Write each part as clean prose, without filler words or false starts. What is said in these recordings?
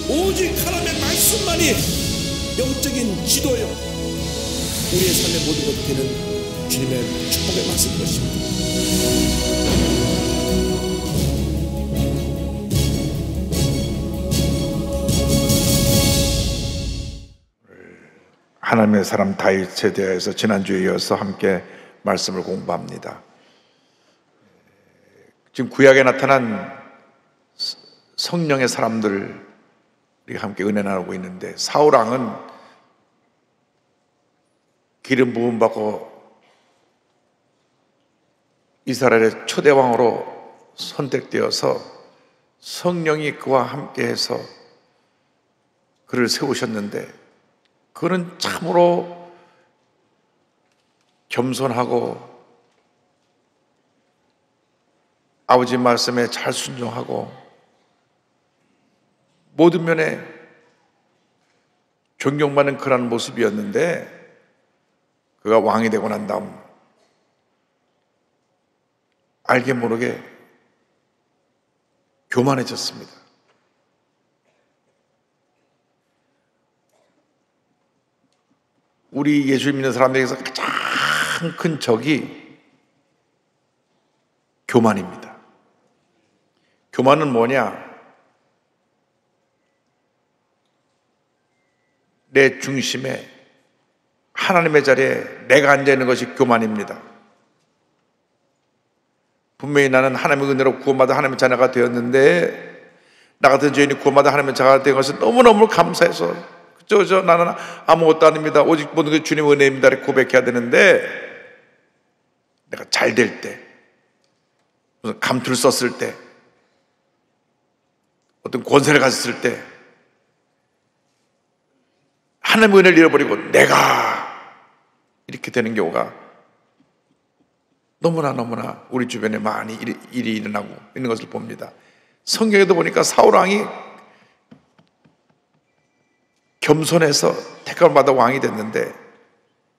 오직 하나님의 말씀만이 영적인 지도요, 우리의 삶의 모든 것이 되는 주님의 축복의 말씀인 것입니다. 하나님의 사람 다윗에 대해서 지난주에 이어서 함께 말씀을 공부합니다. 지금 구약에 나타난 성령의 사람들이 함께 은혜 나누고 있는데, 사울 왕은 기름 부음 받고 이스라엘의 초대 왕으로 선택되어서 성령이 그와 함께해서 그를 세우셨는데, 그는 참으로 겸손하고 아버지 말씀에 잘 순종하고 모든 면에 존경받는 그런 모습이었는데, 그가 왕이 되고 난 다음 알게 모르게 교만해졌습니다. 우리 예수 믿는 사람들에게서 가장 큰 적이 교만입니다. 교만은 뭐냐? 내 중심에, 하나님의 자리에 내가 앉아있는 것이 교만입니다. 분명히 나는 하나님의 은혜로 구원받아 하나님의 자녀가 되었는데, 나 같은 죄인이 구원받아 하나님의 자녀가 된 것을 너무너무 감사해서 나는 아무것도 아닙니다, 오직 모든 게 주님의 은혜입니다 이렇게 고백해야 되는데, 내가 잘 될 때, 무슨 감투를 썼을 때, 어떤 권세를 가졌을 때 하나님의 은혜를 잃어버리고 내가 이렇게 되는 경우가 너무나 우리 주변에 많이 일이 일어나고 있는 것을 봅니다. 성경에도 보니까 사울 왕이 겸손해서 택함을 받아 왕이 됐는데,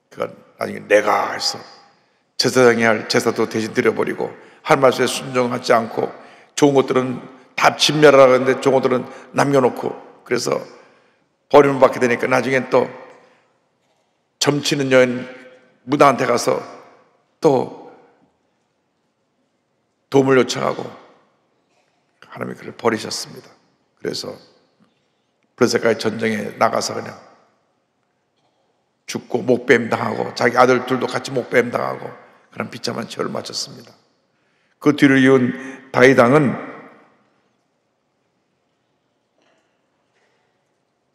그가 나중에 내가 해서 제사장이 할 제사도 대신 드려버리고 할 말씀에 순종하지 않고 좋은 것들은 다 진멸하라고 했는데 좋은 것들은 남겨놓고, 그래서 버림을 받게 되니까 나중엔 또 점치는 여인 무당한테 가서 또 도움을 요청하고 하나님이 그를 버리셨습니다. 그래서 블레셋과의 전쟁에 나가서 그냥 죽고 목뱀 당하고 자기 아들들도 같이 목뱀 당하고 그런 비참한 죄를 마쳤습니다. 그 뒤를 이은 다윗 왕은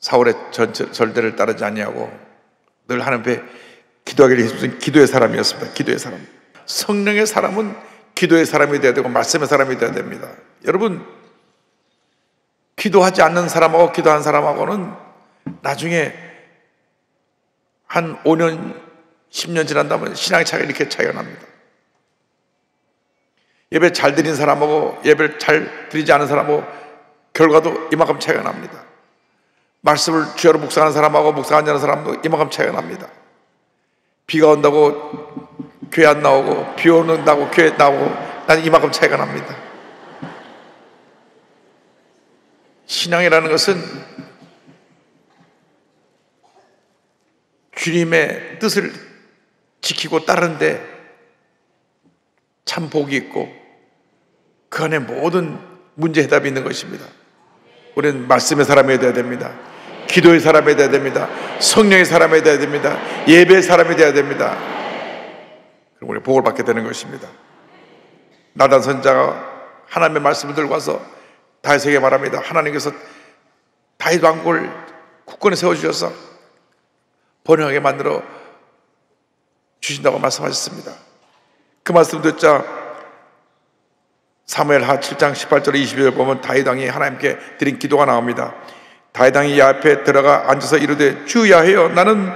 사울의 절대를 따르지 아니하고 늘 하나님 앞에 기도하기를 힘쓰는 기도의 사람이었습니다. 기도의 사람. 성령의 사람은 기도의 사람이 되어야 되고 말씀의 사람이 되어야 됩니다. 여러분, 기도하지 않는 사람하고 기도한 사람하고는 나중에 한 5년, 10년 지난다면 신앙의 차이가 이렇게 차이가 납니다. 예배 잘 드린 사람하고 예배를 잘 드리지 않은 사람하고 결과도 이만큼 차이가 납니다. 말씀을 주야로 묵상하는 사람하고 묵상하지 않는 사람도 이만큼 차이가 납니다. 비가 온다고 교회 안 나오고 비 오는다고 교회 나오고 나는 이만큼 차이가 납니다. 신앙이라는 것은 주님의 뜻을 지키고 따르는데 참 복이 있고 그 안에 모든 문제 해답이 있는 것입니다. 우리는 말씀의 사람이 되어야 됩니다. 기도의 사람이 되어야 됩니다. 성령의 사람이 되어야 됩니다. 예배의 사람이 되어야 됩니다. 그럼 우리 복을 받게 되는 것입니다. 나단 선지자가 하나님의 말씀을 들고 와서 다윗에게 말합니다. 하나님께서 다윗 왕국을 굳건히 세워주셔서 번영하게 만들어 주신다고 말씀하셨습니다. 그 말씀 듣자 사무엘하 7장 18절 22절 보면 다윗 왕이 하나님께 드린 기도가 나옵니다. 다윗 왕이 야 앞에 들어가 앉아서 이르되 주야하여 나는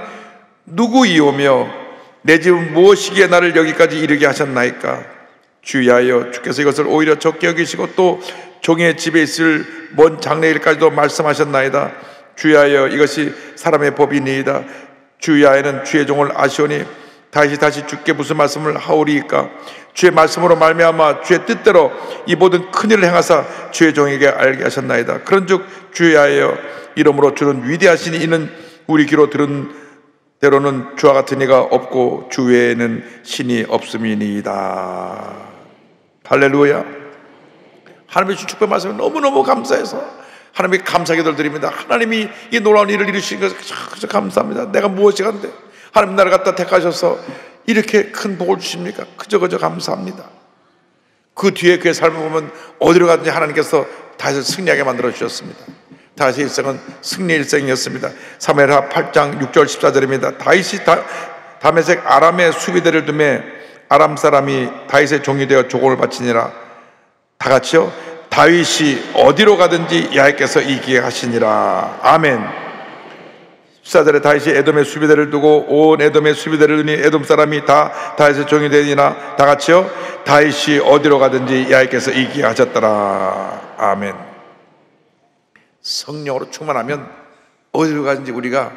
누구이오며 내 집은 무엇이기에 나를 여기까지 이르게 하셨나이까. 주야하여 주께서 이것을 오히려 적게 여기시고 또 종의 집에 있을 먼 장래일까지도 말씀하셨나이다. 주야하여 이것이 사람의 법이니이다. 주야에는 주의 종을 아시오니 다윗이 다시 주께 무슨 말씀을 하오리이까? 주의 말씀으로 말미암아 주의 뜻대로 이 모든 큰일을 행하사 주의 종에게 알게 하셨나이다. 그런즉 주야여 이러므로 주는 위대하시니 이는 우리 귀로 들은 대로는 주와 같은 이가 없고 주 외에는 신이 없음이니이다. 할렐루야. 하나님의 주 축복의 말씀을 너무너무 감사해서 하나님께 감사기도를 드립니다. 하나님이 이 놀라운 일을 이루신 것을 그저 감사합니다. 내가 무엇이 간데 하나님 나를 갖다 택하셔서 이렇게 큰 복을 주십니까? 그저 감사합니다. 그 뒤에 그의 삶을 보면 어디로 가든지 하나님께서 다윗을 승리하게 만들어 주셨습니다. 다윗의 일생은 승리의 일생이었습니다. 사무엘하 8장 6절 14절입니다. 다윗이 다메섹 아람의 수비대를 두매 아람 사람이 다윗의 종이 되어 조공을 바치니라. 다 같이요. 다윗이 어디로 가든지 여호와께서 이기게 하시니라. 아멘. 14절에 다윗이 에돔의 수비대를 두고 온 에돔의 수비대를 두니 에돔 사람이 다 다윗의 종이 되니라. 다 같이요. 다윗이 어디로 가든지 여호와께서 이기게 하셨더라. 아멘. 성령으로 충만하면 어디로 가든지 우리가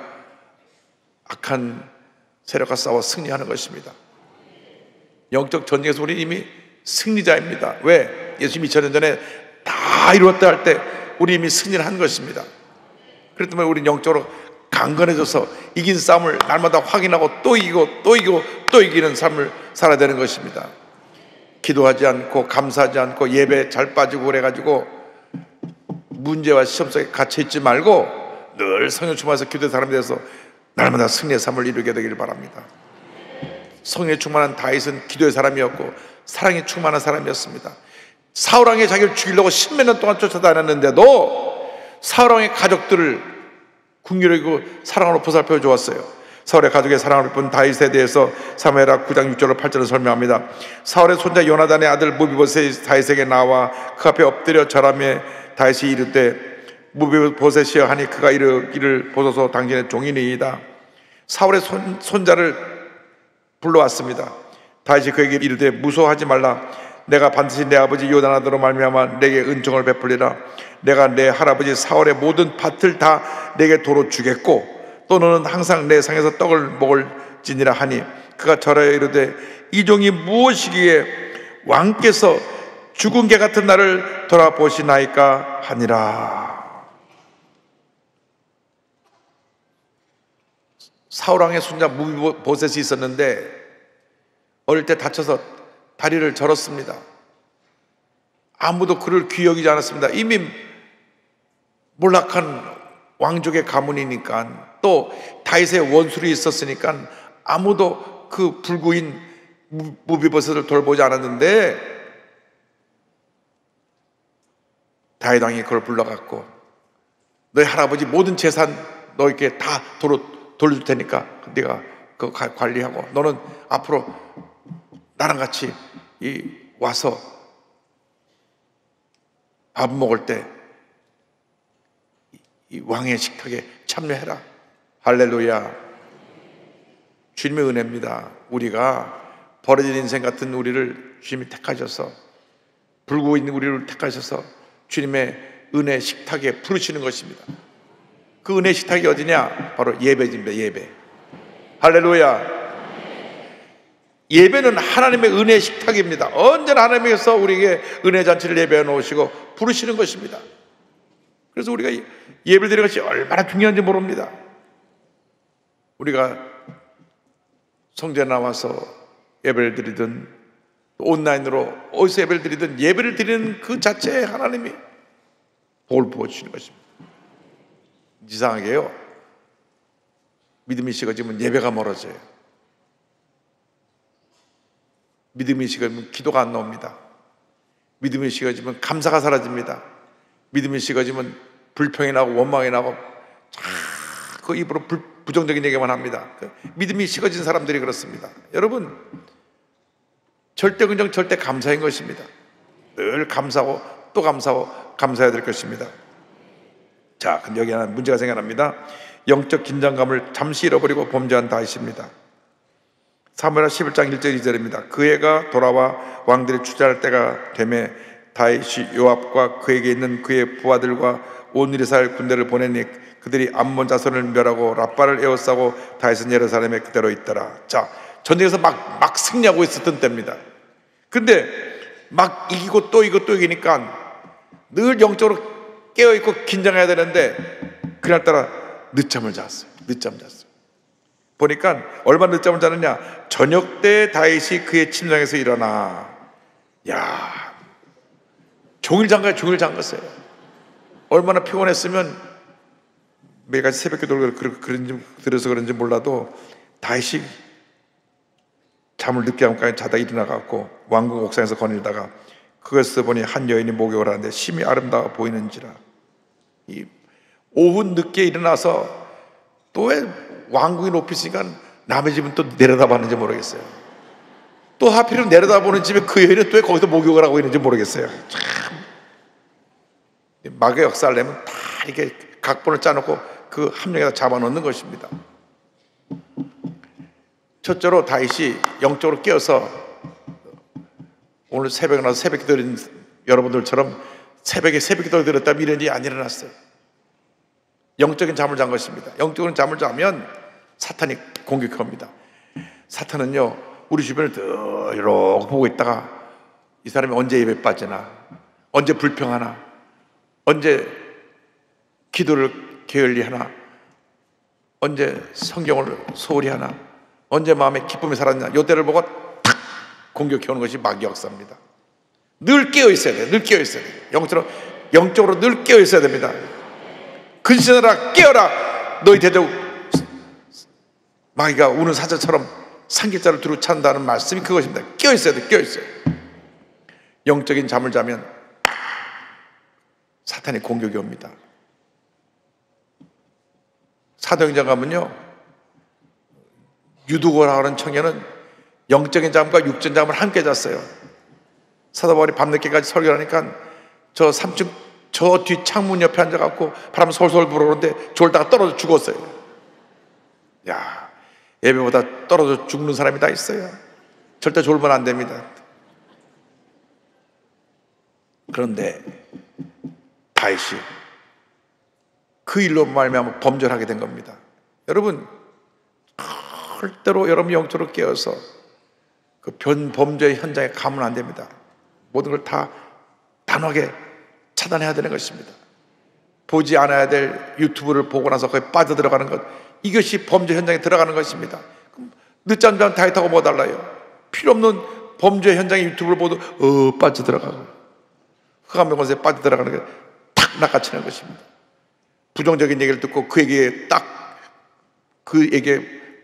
악한 세력과 싸워 승리하는 것입니다. 영적 전쟁에서 우리 이미 승리자입니다. 왜? 예수님이 2000년 전에 다 이루었다 할 때 우리 이미 승리를 한 것입니다. 그렇기 때문에 우리는 영적으로 강건해져서 이긴 싸움을 날마다 확인하고 또 이기고 또 이기고 또 이기는 삶을 살아야 되는 것입니다. 기도하지 않고 감사하지 않고 예배 잘 빠지고 그래가지고 문제와 시험 속에 갇혀있지 말고 늘 성령 충만해서 기도의 사람이 돼서 날마다 승리의 삶을 이루게 되기를 바랍니다. 성령에 충만한 다윗은 기도의 사람이었고 사랑에 충만한 사람이었습니다. 사울왕이 자기를 죽이려고 10몇 년 동안 쫓아다녔는데도 사울왕의 가족들을 긍휼히 사랑으로 보살펴 주었어요. 사울의 가족의 사랑을 본 다윗에 대해서 사무엘하 9장 6절로 8절을 설명합니다. 사울의 손자 요나단의 아들 무비보셋이 다윗에게 나와 그 앞에 엎드려 절하며 다윗이 이르되 무비보셋이여 하니 그가 이르기를 보소서 당신의 종이니이다. 사울의 손자를 불러왔습니다. 다윗이 그에게 이르되 무서워하지 말라. 내가 반드시 내 아버지 요나단으로 말미암아 내게 은총을 베풀리라. 내가 내 할아버지 사울의 모든 밭을 다 내게 도로 주겠고 또 너는 항상 내 상에서 떡을 먹을지니라 하니 그가 절하여 이르되 이 종이 무엇이기에 왕께서 죽은 개 같은 나를 돌아보시나이까 하니라. 사울왕의 손자 무비보셋이 있었는데 어릴 때 다쳐서 다리를 절었습니다. 아무도 그를 귀여기지 않았습니다. 이미 몰락한 왕족의 가문이니까 또 다윗의 원수로 있었으니까 아무도 그 불구인 무비보셋을 돌보지 않았는데 다윗 왕이 그걸 불러갖고 너희 할아버지 모든 재산 너에게 다 돌려줄 테니까 네가 그거 관리하고 너는 앞으로 나랑 같이 와서 밥 먹을 때 이 왕의 식탁에 참여해라. 할렐루야. 주님의 은혜입니다. 우리가 버려진 인생 같은 우리를 주님이 택하셔서 불구고 있는 우리를 택하셔서 주님의 은혜 식탁에 부르시는 것입니다. 그 은혜 식탁이 어디냐? 바로 예배입니다. 예배. 할렐루야. 예배는 하나님의 은혜 식탁입니다. 언제나 하나님께서 우리에게 은혜 잔치를 예배해 놓으시고 부르시는 것입니다. 그래서 우리가 예배를 드리는 것이 얼마나 중요한지 모릅니다. 우리가 성전에 나와서 예배를 드리든 온라인으로 어디서 예배를 드리든 예배를 드리는 그 자체에 하나님이 복을 부어주시는 것입니다. 이상하게요, 믿음이 식어지면 예배가 멀어져요. 믿음이 식어지면 기도가 안 나옵니다. 믿음이 식어지면 감사가 사라집니다. 믿음이 식어지면 불평이 나고 원망이 나고 자꾸 입으로 부정적인 얘기만 합니다. 믿음이 식어진 사람들이 그렇습니다. 여러분, 절대 긍정, 절대 감사인 것입니다. 늘 감사하고 또 감사하고 감사해야 될 것입니다. 자, 근데 여기 하나 문제가 생겨납니다. 영적 긴장감을 잠시 잃어버리고 범죄한 다윗입니다. 사무엘하 11장 1절 2절입니다. 그 해가 돌아와 왕들이 출전할 때가 되매 다윗이 요압과 그에게 있는 그의 부하들과 온 이스라엘 군대를 보내니 그들이 암몬 자손을 멸하고 라빠를 에워싸고 다윗은 예루살렘에 그대로 있더라. 자, 전쟁에서 막 승리하고 있었던 때입니다. 근데 막 이기고 또 이기고 또 이기니까 늘 영적으로 깨어있고 긴장해야 되는데 그날따라 늦잠을 잤어요. 보니까 얼마나 늦잠을 자느냐, 저녁 때 다윗이 그의 침상에서 일어나, 야, 종일 잠갔어요. 얼마나 피곤했으면 매일같이 새벽기도를 들어서 그런지 몰라도 다윗이 잠을 늦게 함까지 자다 일어나갖고 왕궁 옥상에서 거닐다가 그것을 보니 한 여인이 목욕을 하는데 심히 아름다워 보이는지라. 이 오후 늦게 일어나서 또 왜 왕궁이 높이 있으니까 남의 집은 또 내려다봤는지 모르겠어요. 또 하필이면 내려다보는 집에 그 여인은 또 왜 거기서 목욕을 하고 있는지 모르겠어요. 참 마귀의 역사를 내면 다 이렇게 각본을 짜놓고 그 함정에다 잡아놓는 것입니다. 첫째로 다윗이 영적으로 깨어서 오늘 새벽에 나서 새벽 기도를 여러분들처럼 새벽에 새벽 기도를 드렸다면 이런 일이 안 일어났어요. 영적인 잠을 잔 것입니다. 영적인 잠을 자면 사탄이 공격합니다. 사탄은요, 우리 주변을 늘 이러고 보고 있다가 이 사람이 언제 예배 빠지나, 언제 불평하나, 언제 기도를 게을리하나, 언제 성경을 소홀히 하나, 언제 마음에 기쁨이 사라지나, 요때를 보고 탁 공격해오는 것이 마귀 역사입니다. 늘 깨어 있어야 돼요. 늘 깨어 있어야 돼요. 영적으로 늘 깨어 있어야 됩니다. 근신하라, 깨어라. 너희 대적 마귀가 우는 사자처럼 삼겹살을 두루 찬다는 말씀이 그것입니다. 깨어 있어야 돼. 깨어 있어요. 영적인 잠을 자면 사탄의 공격이 옵니다. 사도행전 가면요, 유두고라 하는 청년은 영적인 잠과 육적인 잠을 함께 잤어요. 사도 바울이 밤늦게까지 설교를 하니까 저 3층 저 뒤 창문 옆에 앉아갖고 바람 솔솔 불어오는데 졸다가 떨어져 죽었어요. 야, 예배보다 떨어져 죽는 사람이 다 있어요. 절대 졸면 안 됩니다. 그런데 다윗이 그 일로 말미암아 범죄를 하게 된 겁니다. 여러분, 절대로 여러분 영적으로 깨어서 그 범죄의 현장에 가면 안 됩니다. 모든 걸 다 단호하게 차단해야 되는 것입니다. 보지 않아야 될 유튜브를 보고 나서 거기에 빠져들어가는 것, 이것이 범죄 현장에 들어가는 것입니다. 늦잠 자면 다윗하고 뭐 달라요? 필요 없는 범죄 현장의 유튜브를 보도 빠져들어가고 흑암 영혼에 빠져들어가는 게 탁 낚아채는 것입니다. 부정적인 얘기를 듣고 그에게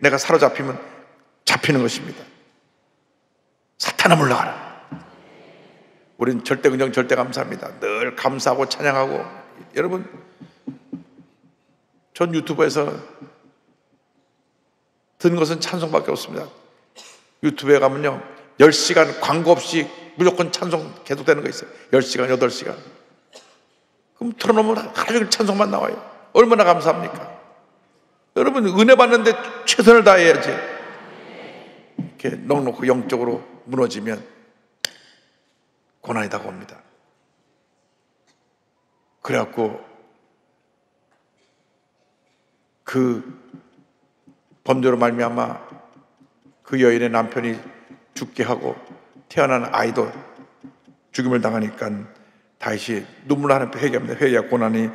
내가 사로잡히면 잡히는 것입니다. 사탄아 물러가라. 우린 절대 긍정 절대 감사합니다. 늘 감사하고 찬양하고. 여러분, 전 유튜브에서 듣는 것은 찬송밖에 없습니다. 유튜브에 가면요 10시간 광고 없이 무조건 찬송 계속되는 거 있어요. 10시간 8시간. 그럼 틀어놓으면 하루 종일 찬송만 나와요. 얼마나 감사합니까? 여러분, 은혜 받는데 최선을 다해야지. 이렇게 넉넉히 영적으로 무너지면 고난이 다가옵니다. 그래갖고 그 범죄로 말미암아 그 여인의 남편이 죽게 하고 태어난 아이도 죽임을 당하니까 다윗이 눈물나는 회개합니다. 회개와 고난이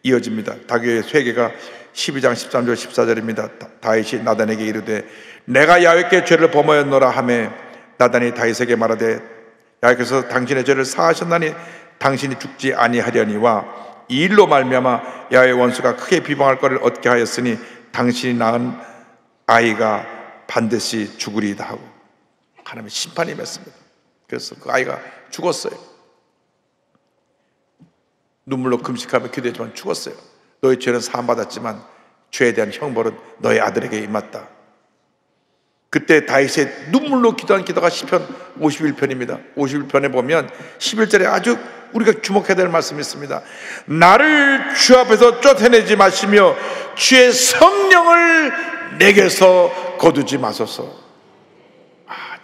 이어집니다. 다윗의 회개가 12장 13절 14절입니다. 다윗이 나단에게 이르되 내가 야훼께 죄를 범하였노라 하매 나단이 다윗에게 말하되 야훼께서 당신의 죄를 사하셨나니 당신이 죽지 아니하려니와 이 일로 말미암아 야훼의 원수가 크게 비방할 것을 얻게 하였으니 당신이 낳은 아이가 반드시 죽으리이다 하고 하나님의 심판이 맺습니다. 그래서 그 아이가 죽었어요. 눈물로 금식하며 기도했지만 죽었어요. 너의 죄는 사함받았지만 죄에 대한 형벌은 너의 아들에게 임했다. 그때 다윗의 눈물로 기도한 기도가 시편 51편입니다. 51편에 보면 11절에 아주 우리가 주목해야 될 말씀이 있습니다. 나를 주 앞에서 쫓아내지 마시며 주의 성령을 내게서 거두지 마소서.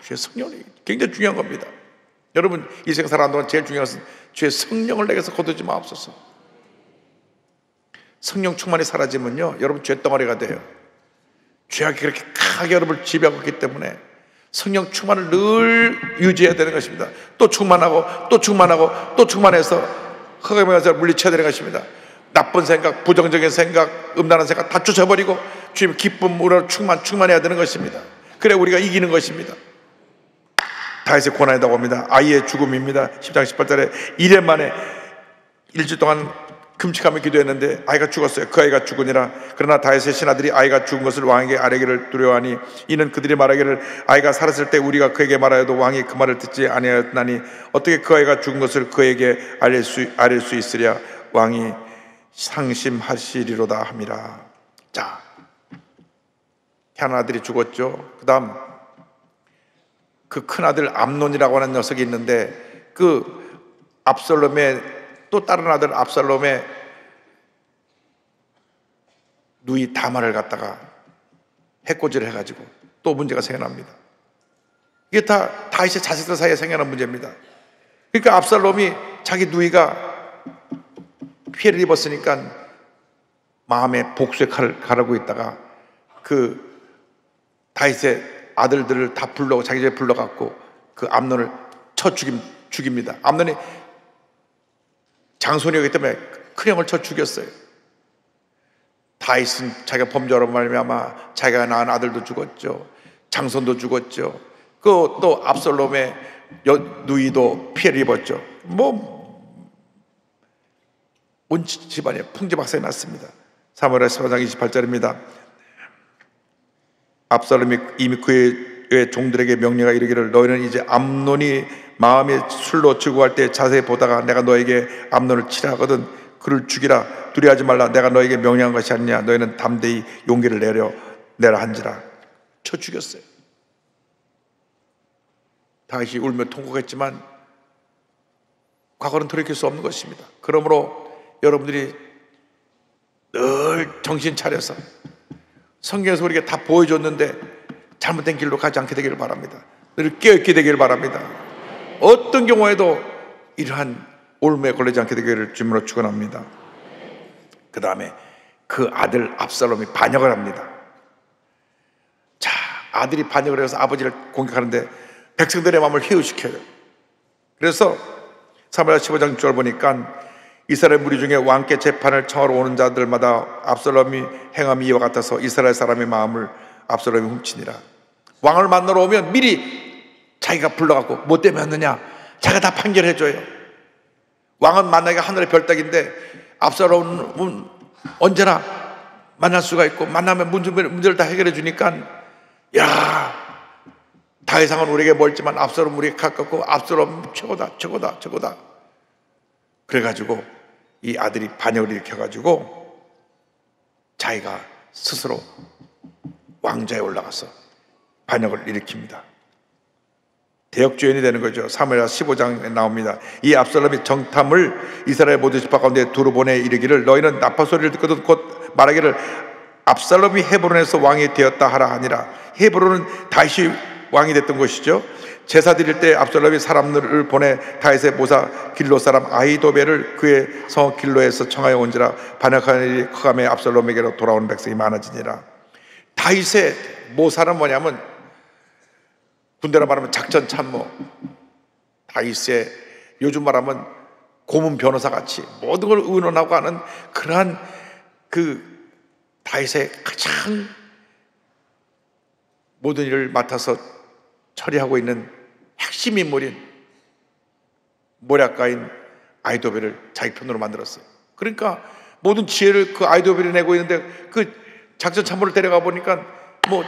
주의 성령이 굉장히 중요한 겁니다. 여러분, 이 세상 살아가는 동안 제일 중요한 것은 주의 성령을 내게서 거두지 마옵소서. 성령 충만이 사라지면요 여러분 죄덩어리가 돼요. 죄악이 그렇게 강하게 여러분을 지배하고 있기 때문에 성령 충만을 늘 유지해야 되는 것입니다. 또 충만하고 또 충만하고 또 충만해서 흑암의 권세를 물리쳐야 되는 것입니다. 나쁜 생각, 부정적인 생각, 음란한 생각 다 쫓아버리고 주님 기쁨으로 충만해야 되는 것입니다. 그래 우리가 이기는 것입니다. 다윗의 고난이라고 합니다. 아이의 죽음입니다. 10장 18절에 1년 만에 일주일 동안 금식하며 기도했는데 아이가 죽었어요. 그 아이가 죽으니라. 그러나 다윗의 신하들이 아이가 죽은 것을 왕에게 아뢰기를 두려워하니 이는 그들이 말하기를 아이가 살았을 때 우리가 그에게 말하여도 왕이 그 말을 듣지 아니하였나니 어떻게 그 아이가 죽은 것을 그에게 알릴 수 있으랴. 왕이 상심하시리로다 함이라. 자, 한 아들이 죽었죠. 그 다음 그 큰아들 암논이라고 하는 녀석이 있는데 그 압살롬의 또 다른 아들 압살롬의 누이 다말을 갖다가 해코지를 해가지고 또 문제가 생겨납니다. 이게 다 다윗의 자식들 사이에 생겨난 문제입니다. 그러니까 압살롬이 자기 누이가 피해를 입었으니까 마음에 복수의 칼을 가르고 있다가 그 다윗의 아들들을 다 자기 집에 불러갖고 그 암논을 쳐 죽입니다. 암논이 장손이었기 때문에 큰 형을 쳐 죽였어요. 다윗은 자기가 범죄로 말미암아 자기가 낳은 아들도 죽었죠. 장손도 죽었죠. 그 또 압살롬의 누이도 피해를 입었죠. 온 집안에 풍지박산이 났습니다. 사무엘하 15장 28절입니다. 압살롬이 이미 그의 종들에게 명령하 이르기를 너희는 이제 암논이 마음에 술로 즐거워할 때 자세히 보다가 내가 너에게 암논을 치라 하거든 그를 죽이라. 두려워하지 말라. 내가 너에게 명령한 것이 아니냐. 너희는 담대히 용기를 내라 한지라. 쳐 죽였어요. 다윗이 울며 통곡했지만 과거는 돌이킬 수 없는 것입니다. 그러므로 여러분들이 늘 정신 차려서 성경에서 우리에게 다 보여줬는데 잘못된 길로 가지 않게 되기를 바랍니다. 늘 깨어있게 되기를 바랍니다. 어떤 경우에도 이러한 올무에 걸리지 않게 되기를 주님으로 축원합니다. 그 다음에 그 아들 압살롬이 반역을 합니다. 자, 아들이 반역을 해서 아버지를 공격하는데 백성들의 마음을 회유시켜요. 그래서 사무엘하 15장 6절 보니까 이스라엘 무리 중에 왕께 재판을 청하러 오는 자들마다 압살롬이 행함이 이와 같아서 이스라엘 사람의 마음을 압살롬이 훔치니라. 왕을 만나러 오면 미리 자기가 불러갖고 뭐 때문에 왔느냐 자기가 다 판결해줘요. 왕은 만나기가 하늘의 별따기인데 압살롬은 언제나 만날 수가 있고 만나면 문제를 다 해결해 주니까 야, 다윗왕은 우리에게 멀지만 압살롬은 우리에게 가깝고 압살롬 최고다. 그래가지고 이 아들이 반역을 일으켜가지고 자기가 스스로 왕좌에 올라가서 반역을 일으킵니다. 대역죄인이 되는 거죠. 사무엘하 15장에 나옵니다. 이 압살롬이 정탐을 이스라엘 모든 지파 가운데 두루 보내 이르기를 너희는 나팔 소리를 듣거든 곧 말하기를 압살롬이 헤브론에서 왕이 되었다 하라 하니라. 헤브론은 다윗이 왕이 됐던 곳이죠. 제사 드릴 때 압살롬이 사람들을 보내 다윗의 모사 길로 사람 아히도벨을 그의 성 길로에서 청하여 온지라. 반역하는 일이 흑암의 압살롬에게로 돌아오는 백성이 많아지니라. 다윗의 모사는 뭐냐면 군대로 말하면 작전 참모, 다윗의 요즘 말하면 고문 변호사 같이 모든 걸 의논하고 하는 그러한 그 다윗의 가장 모든 일을 맡아서 처리하고 있는 핵심 인물인 모략가인 아히도벨을 자기 편으로 만들었어요. 그러니까 모든 지혜를 그 아히도벨이 내고 있는데 그 작전 참모를 데려가 보니까 뭐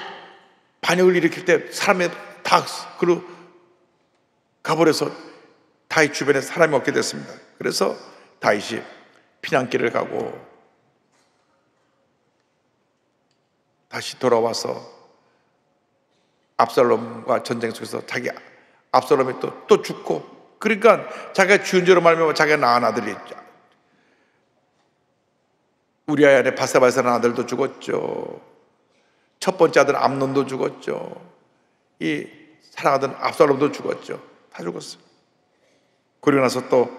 반역을 일으킬 때 사람이 다 그로 가버려서 다윗 주변에 사람이 없게 됐습니다. 그래서 다윗이 피난길을 가고 다시 돌아와서 압살롬과 전쟁 속에서 자기 압살롬이 또 죽고, 그러니까 자기가 죽은 죄로 말미암아 자기가 낳은 아들이 우리아의 아내 바세바에서는 아들도 죽었죠. 첫 번째 아들 암논도 죽었죠. 이 사랑하던 압살롬도 죽었죠. 다 죽었어요. 그리고 나서 또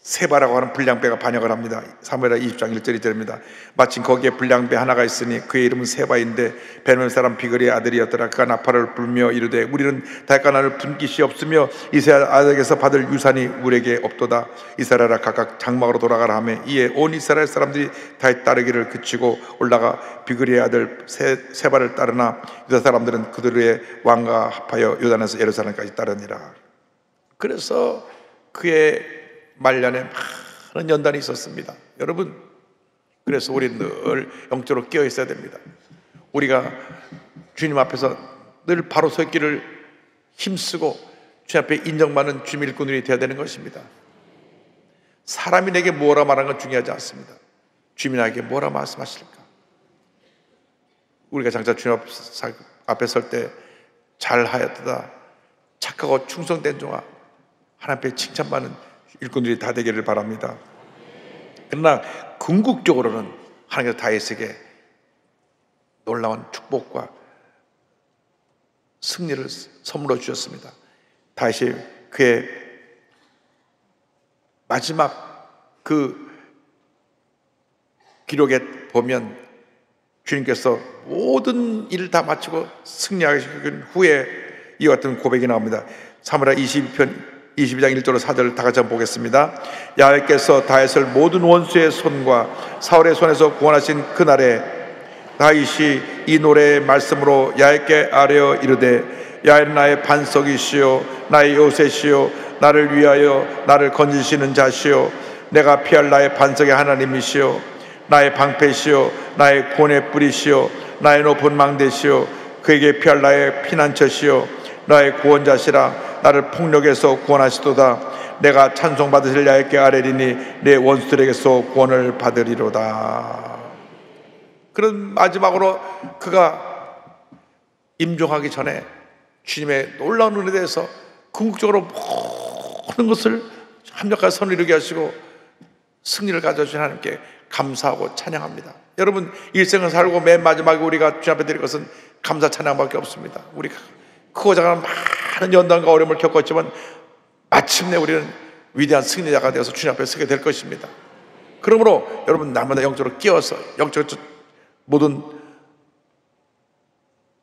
세바라고 하는 불량배가 반역을 합니다. 사무엘하 20장 1절이 됩니다. 마침 거기에 불량배 하나가 있으니 그의 이름은 세바인데 베냐민 사람 비그리의 아들이었더라. 그가 나팔을 불며 이르되 우리는 다윗과 나를 분깃이 없으며 이스라엘 아들에게서 받을 유산이 우리에게 없도다. 이스라엘아 각각 장막으로 돌아가라 하며 이에 온 이스라엘 사람들이 다윗 따르기를 그치고 올라가 비그리의 아들 세바를 따르나 유다 사람들은 그들의 왕과 합하여 요단에서 예루살렘까지 따르니라. 그래서 그의 말년에 많은 연단이 있었습니다. 여러분, 그래서 우리는 늘 영적으로 깨어 있어야 됩니다. 우리가 주님 앞에서 늘 바로 서 있기를 힘쓰고 주님 앞에 인정받는 주님의 일꾼들이 되어야 되는 것입니다. 사람이 내게 뭐라 말하는 건 중요하지 않습니다. 주님이 나에게 뭐라 말씀하실까? 우리가 장차 주님 앞에 설 때 잘하였다, 착하고 충성된 종아, 하나님 앞에 칭찬받는 일꾼들이 다 되기를 바랍니다. 그러나 궁극적으로는 하나님께서 다윗에게 놀라운 축복과 승리를 선물로 주셨습니다. 다윗이 그의 마지막 그 기록에 보면 주님께서 모든 일을 다 마치고 승리하신 후에 이와 같은 고백이 나옵니다. 사무엘하 22장 1절로 4절을 다 같이 한번 보겠습니다. 야훼께서 다윗을 모든 원수의 손과 사울의 손에서 구원하신 그날에 다윗이 이 노래의 말씀으로 야훼께 아뢰어 이르되 야훼는 나의 반석이시요 나의 요새시요 나를 위하여 나를 건지시는 자시요 내가 피할 나의 반석의 하나님이시요 나의 방패시요 나의 구원의 뿌리시요 나의 높은 망대시요 그에게 피할 나의 피난처시요 나의 구원자시라. 나를 폭력에서 구원하시도다. 내가 찬송받으실 야훼께 아뢰리니 내 원수들에게서 구원을 받으리로다. 그런 마지막으로 그가 임종하기 전에 주님의 놀라운 은혜에 대해서 궁극적으로 모든 것을 합력한 선을 이루게 하시고 승리를 가져주신 하나님께 감사하고 찬양합니다. 여러분, 일생을 살고 맨 마지막에 우리가 주님 앞에 드릴 것은 감사 찬양밖에 없습니다. 우리가 크고 작은 많은 연단과 어려움을 겪었지만 마침내 우리는 위대한 승리자가 되어서 주님 앞에 서게 될 것입니다. 그러므로 여러분, 날마다 영적으로 끼어서 영적으로 모든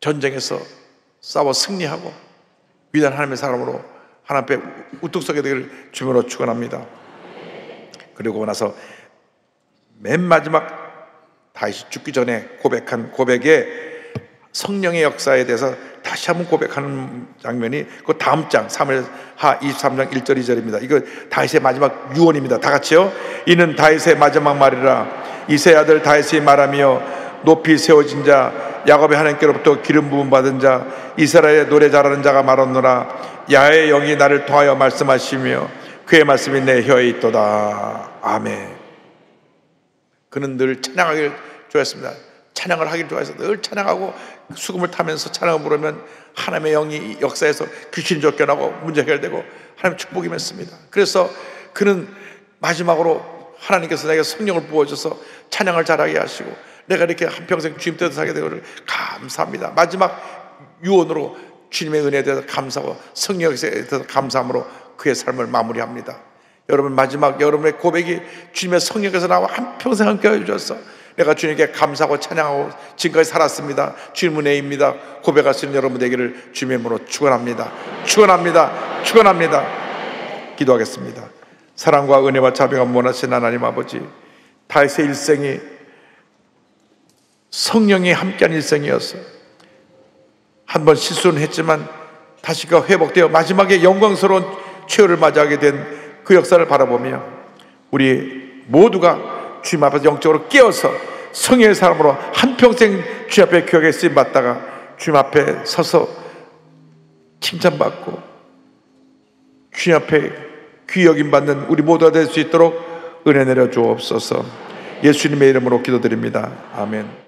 전쟁에서 싸워 승리하고 위대한 하나님의 사람으로 하나님 앞에 우뚝 서게 되기를 주님으로 축원합니다. 그리고 나서 맨 마지막 다윗이 죽기 전에 고백한 고백에 성령의 역사에 대해서 다시 한번 고백하는 장면이 그 다음 장 사무엘하 23장 1절 2절입니다. 이거 다윗의 마지막 유언입니다. 다 같이요. 이는 다윗의 마지막 말이라. 이새의 아들 다윗이 말하며 높이 세워진 자 야곱의 하나님께로부터 기름 부음 받은 자 이스라엘의 노래 잘하는 자가 말하노라. 야훼의 영이 나를 통하여 말씀하시며 그의 말씀이 내 혀에 있도다. 아멘. 그는 늘 찬양하기를 좋아했습니다. 찬양을 하기를 좋아해서 늘 찬양하고 수금을 타면서 찬양을 부르면 하나님의 영이 역사에서 귀신이 쫓겨나고 문제 해결되고 하나님 축복이 맺습니다. 그래서 그는 마지막으로 하나님께서 내게 성령을 부어줘서 찬양을 잘하게 하시고 내가 이렇게 한평생 주님 뜻을 하게 되기를 감사합니다. 마지막 유언으로 주님의 은혜에 대해서 감사하고 성령에 대해서 감사함으로 그의 삶을 마무리합니다. 여러분, 마지막 여러분의 고백이 주님의 성령께서 나와 한평생 함께 해주셔서 내가 주님께 감사하고 찬양하고 지금까지 살았습니다. 주님 은혜입니다. 고백할 수 있는 여러분 되기를 주님의 이름으로 축원합니다. 축원합니다. 축원합니다. 기도하겠습니다. 사랑과 은혜와 자비가 원하신 하나님 아버지, 다윗의 일생이 성령이 함께한 일생이어서 한 번 실수는 했지만 다시 그 회복되어 마지막에 영광스러운 최후를 맞이하게 된 그 역사를 바라보며 우리 모두가 주님 앞에서 영적으로 깨어서 성령의 사람으로 한평생 주님 앞에 귀하게 쓰임받다가 주님 앞에 서서 칭찬받고 주님 앞에 귀히 여김받는 우리 모두가 될 수 있도록 은혜 내려 주옵소서. 예수님의 이름으로 기도드립니다. 아멘.